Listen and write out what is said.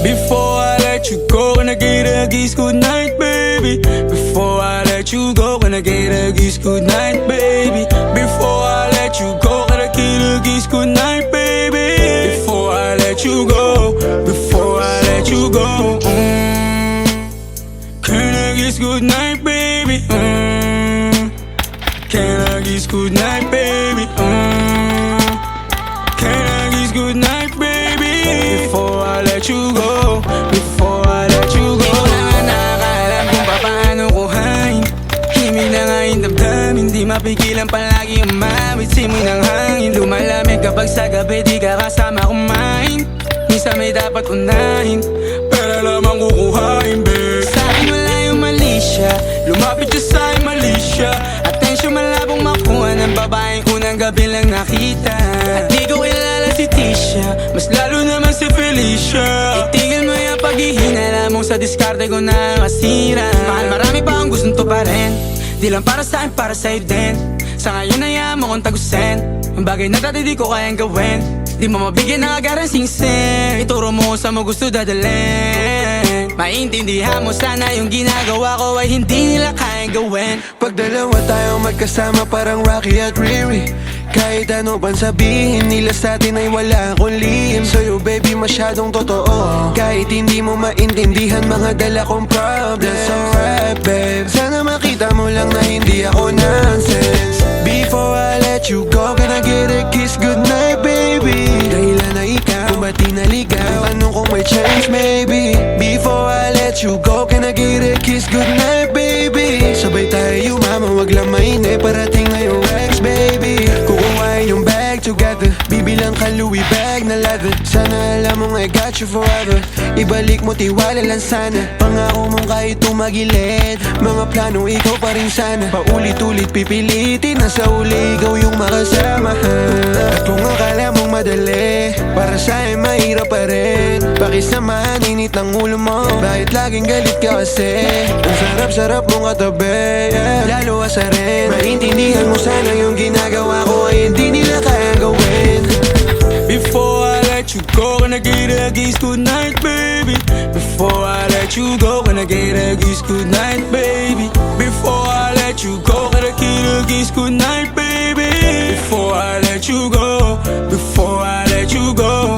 Before I let you go, can I get a kiss goodnight, baby? Before I let you go, can I get a kiss goodnight, baby? Before I let you go, can I get a kiss goodnight, baby? Before I let you go, before I let you go, can I kiss goodnight, baby? Can I kiss goodnight, baby? Can I kiss goodnight, baby? Before I let you go, before I let you go. Di ko na nga nakakaalam kung paano kuhain. Himig na nga yung damdamin, di mapigilan palagi umawit. Simoy ng hangin, lumalamig kapag sa gabi di ka kasama kumain. Minsan may dapat unahin, pero lamang kukuhain, babe. Sa'kin wala yung mali siya, lumapit ka sa'kin mali siya. Atensyon malabong makuha ng babaeng unang gabi lang nakita. At di ko kilala si Tisha, mas lalo naman si Felicia. Itigil mo yung paghihinala mong sa diskarte ko na masira. Mahal, marami pa akong gustong tuparin, di lang para sa'kin, para sa'yo din. Sa ngayon ayaw mo kong tagusin ang bagay na dati di ko kayang gawin. Di mo mabigyan ng agarang sing-sing, ituro mo kung saan mo gusto dadalhin. Maintindihan mo sana yung ginagawa ko ay hindi nila kayang gawin. Pag dalawa tayo magkasama parang Rocky at Riri, kahit ano pang sabihin nila sa'tin ay wala akong lihim. Sa'yo baby masyadong totoo, kahit hindi mo maintindihan mga dala kong problems. That's alright babe, sana makita mo lang na hindi ako nonsense. Before I let you go, can I get a kiss goodnight baby? Dahilan na ikaw, kung ba't di naligaw, tanong kung may chance maybe. Before I let you go, can I get a kiss goodnight baby? Sabay tayo mama, wag lang mainip, parating na yung ex baby. Kukuhain yung bag together, bibilang ka Louis bag na leather. Sana alam mong I got you forever, ibalik mo tiwala lang sana. Pangako mong kahit tumagilid, mga plano ikaw pa rin sana. Paulit-ulit pipilitin na sa uli ikaw yung makasama. At kung akala mong madali, para sa'yo mahirap pa rin. Pakisamahan init ng ulo mo, bakit laging galit ka kasi? Ang sarap-sarap mong katabi, yeah. Lalo asarin, maintindihan mo sana yung ginagawa ko ay hindi nila kayang gawin. Before I let you go, can I get a kiss goodnight, baby? Before I let you go, can I get a kiss goodnight, baby? Before I let you go, can I get a kiss goodnight, baby? Before I let you go,